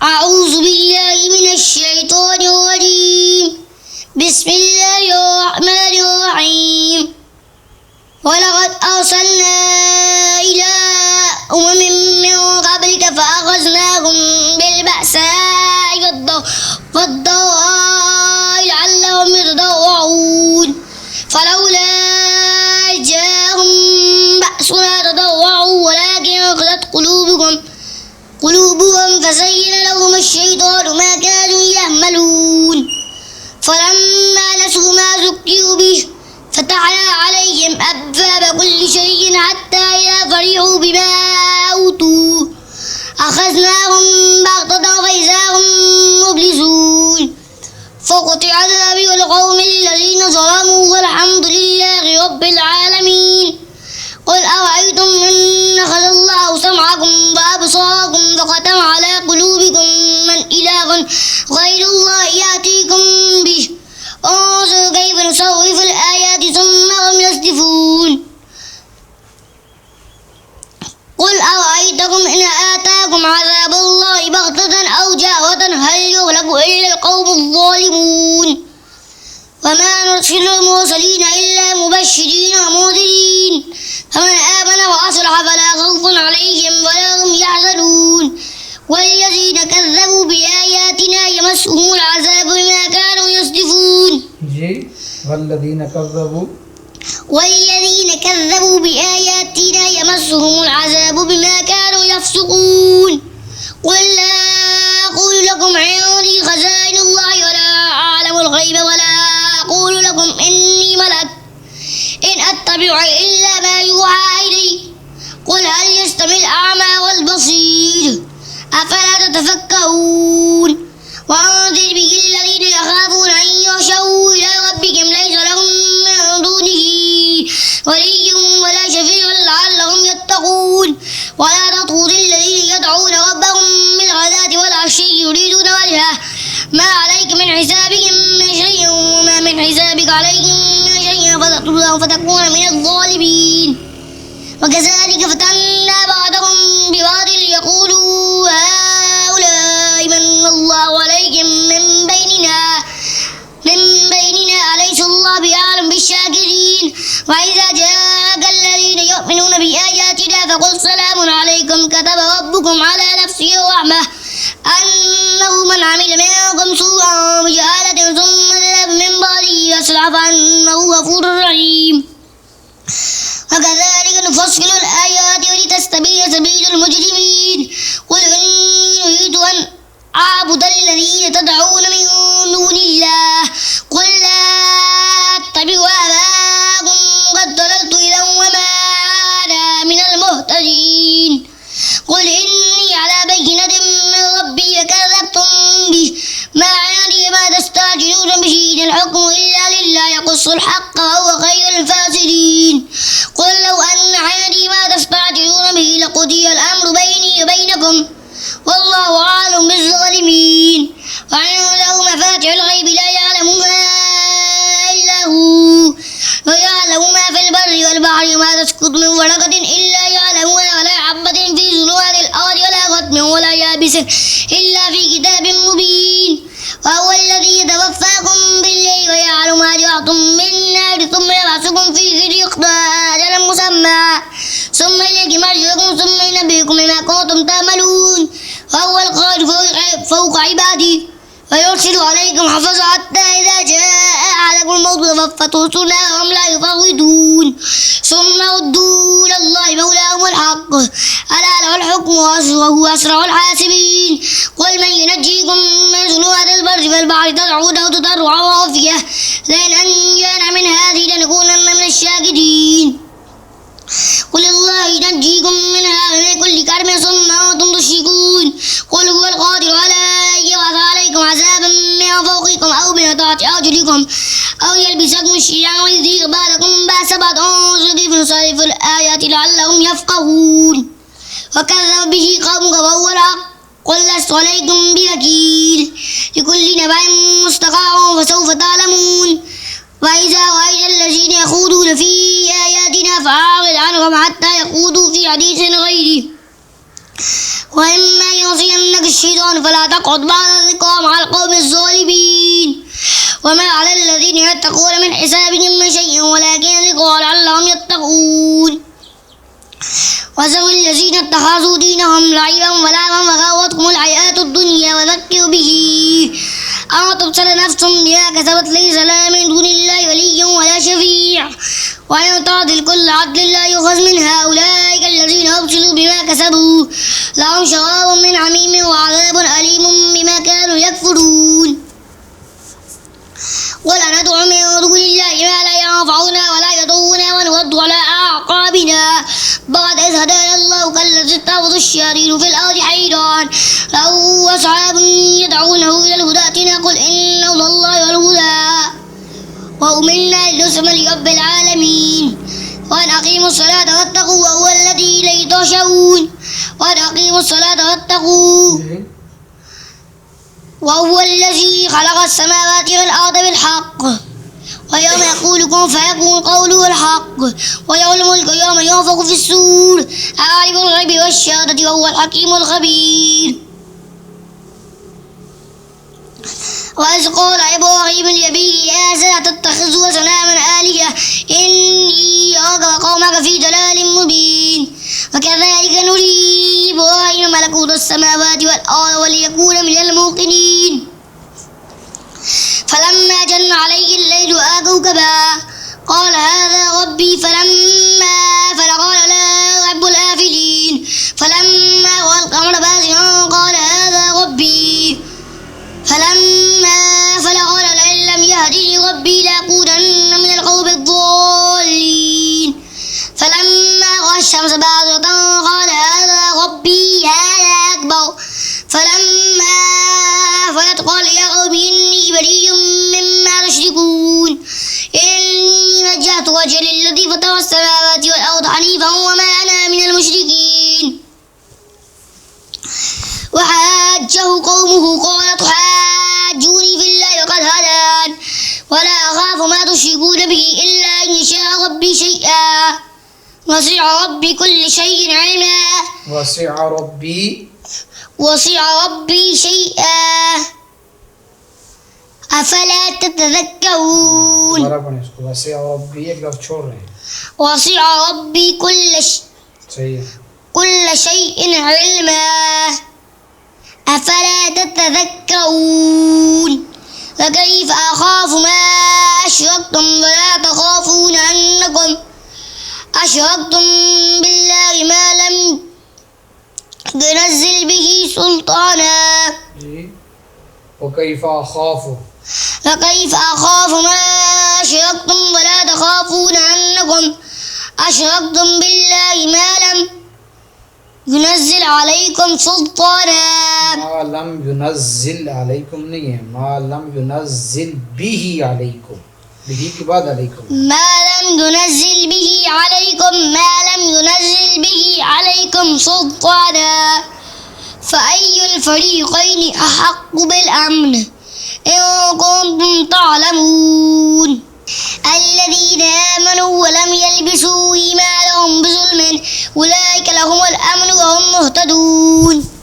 أعوذ بالله من الشيطان الرجيم. بسم الله الرحمن الرحيم. ولقد أرسلنا إلى أمم من قبلك فأخذناهم بالبأساء والضراء لعلهم يتضرعون فلولا جاءهم بأسنا تضرعوا ولكن قست قلوبهم فزين لهم الشيطان ما كانوا يعملون فلما نسوا ما ذكروا به فتحنا عليهم أبواب كل شيء حتى إذا فرحوا بما أوتوا أخذناهم بغتة فإذا هم مبلسون فقطع دابر القوم الذين ظلموا والحمد لله رب العالمين. قل أرأيتم إن أخذ الله سمعكم وأبصاركم وختم على قلوبكم من إله غير الله يأتيكم به انظر كيف نصرف الآيات ثم هم يصدفون. قل أرأيتكم إن آتاكم عذاب الله بغتة أو جاءة هل يهلك إلا القوم الظالمون. وما نرسل المرسلين إلا مبشرين ومنذرين فمن آمن وأصلح فلا خوف عليهم ولا هم يحزنون. والذين كذبوا بآياتنا يمسهم العذاب بما كانوا يصدفون. والذين كذبوا بآياتنا يمسهم العذاب بما كانوا يفسقون. قل لا أقول لكم عندي خزائن الله ولا أعلم الغيب ولا أقول لكم إني ملك إن أتبع إلا ما يوحى إلي. قل هل يستوي الأعمى والبصير أفلا تتفكرون. وأنذر به الذين يخافون أن يحشروا إلى ربهم ليس لهم من دونه ولي ولا شفيع لعلهم يتقون. ولا تطرد الذين يدعون ربهم بالغداة والعشي يريدون وجهه ما عليك من حسابهم من شيء وما من حسابك عليهم من شيء فتطردهم فتكون من الظالمين. وكذلك فتنا بعضهم ببعض ليقولوا هؤلاء من الله عليهم من بيننا أليس الله بأعلم بالشاكرين. وإذا جاءك الذين يؤمنون بآياتنا فقل سلام عليكم كتب ربكم على نفسه الرحمة أنه من عمل منكم سوءا بجهالة ثم تاب من بعده فأصلح فأنه غفور رحيم. وكذلك نفصل الآيات ولتستبين سبيل المجرمين. قل إني نريد أن أعبد الذين تدعون من دون الله قل لا أتبع آباءكم قد ضللت إذا وما أنا من المهتدين. قل إني على بينة من ربي وكذبتم به ما عندي ما تستعجلون به إن الحكم إلا لله يقص الحق وهو خير الفاسدين. قل لو أن عندي ما تستعجلون به لقضي الأمر بيني وبينكم والله أعلم بالظالمين. وعنده مفاتح الغيب لا يعلمها إلا هو ويعلم ما في البر والبحر ما تسقط من ورقة إلا يعلمها ولا حبة في ظلمات الأرض ولا رطب ولا يابس إلا في كتاب مبين. وهو الذي يتوفاكم بالليل ويعلم ما جرحتم من نار ثم يبعثكم فيه ليقضى أجلا مسمى ثم إليك مرجعكم ثم ينبئكم بما كنتم تعملون. وهو القاهر فوق عباده ويرسل عليكم حفظا حتى إذا جاء أحدكم الموت توفته رسلنا وهم لا يفرطون ثم ردوا إلى الله مولاهم الحق ألا له الحكم وهو أسرع الحاسبين. قل من ينجيكم من ظلمات البر والبحر تدعونه تضرعا وخفية لئن أنجانا من هذه لنكونن من الشاكرين. قل الله ينجيكم منها من كل كرب ثم أنتم تشركون. قل هو القادر على أن يبعث عليكم عذابا من فوقكم أو من تحت أرجلكم أو يلبسكم شيعا ويذيق بعضكم بأس بعض انظر كيف نصرف الآيات لعلهم يفقهون. وكذب به قومك وهو الحق قل لست عليكم بوكيل لكل نبأ مستقر فسوف تعلمون. وإذا رأيت الذين يخوضون في آياتنا فأعرض عنهم حتى يخوضوا في حديث غيره وإما ينسينك الشيطان فلا تقعد بعد الذكرى مع القوم الظالمين وما على الذين يتقون من حسابهم من شيء ولكن ذكرى لعلهم يتقون وذروا الذين اتخذوا دينهم لعبا ولهوا وغرتهم الحياة الدنيا وذكروا به أن تبصر نفس بما كسبت ليس لها من دون الله ولي ولا شفيع وإن تعدل كل عدل لا يؤخذ منها أولئك الذين أبصروا بما كسبوا لهم شراب من حميم وعذاب أليم بما كانوا يكفرون ولا ندع من دون الله ما لا ينفعنا ولا يضرنا ونرد على أعقابنا بعد إذ هدانا الله كالذي اتخذ الشياطين في الأرض حيران له أصحاب يدعونه إلى الهدى ائتنا قل إن هدى الله والهدى وأمرنا لنسلم لرب العالمين وأن أقيموا الصلاة واتقوا وهو الذي إليه تحشرون وأن أقيموا الصلاة واتقوا وهو الذي خلق السماوات والأرض بالحق ويوم يقول كن فيكون قوله الحق ويوم الملك يوم ينفخ في الصور عالم الغيب والشهادة وهو الحكيم الخبير وإذ قال إبراهيم لأبيه آزر تتخذ أصناما آلهة إني أراك وقومك في ضلال مبين وكذلك نري إبراهيم ملكوت السماوات والأرض وليكون من الموقنين فلما جن عليه الليل رأى كوكبا قال هذا ربي فلما أفل قال لا أحب الآفلين فلما رأى القمر بازغا قال هذا ربي فلما أفل قال لئن لم يهدني ربي لأكونن من القوم الضالين فلما رأى الشمس بازغة قال هذا ربي هذا أكبر فلما أفلت قال يا قوم إني بريء مما تشركون إني وجهت وجهي للذي فطر السماوات والأرض حنيفا وما أنا من المشركين وحاجه قومه قال تحاجوني في الله وقد هدان ولا أخاف ما تشركون به إلا أن يشاء ربي شيئا وسع ربي كل شيء علما وسع ربي شيئا أفلا تتذكرون وسع ربي كل شيء علما أفلا تتذكرون فكيف أخاف ما أشركتم ولا تخافون أنكم أشركتم بالله ما لم ينزل به سلطانا وكيف أخاف ما أشركتم ولا تخافون أنكم أشركتم بالله ما لم ينزل عليكم سلطانا ما لم ينزل عليكم नहीं है ما لم ينزل به عليكم به के बाद عليكم ما لم ينزل به عليكم سلطانا فأي الفريقين أحق بالأمن إن كنتم تعلمون الذين آمنوا ولم يلبسوا إيمانهم بظلم أولئك لهم الأمن وهم مهتدون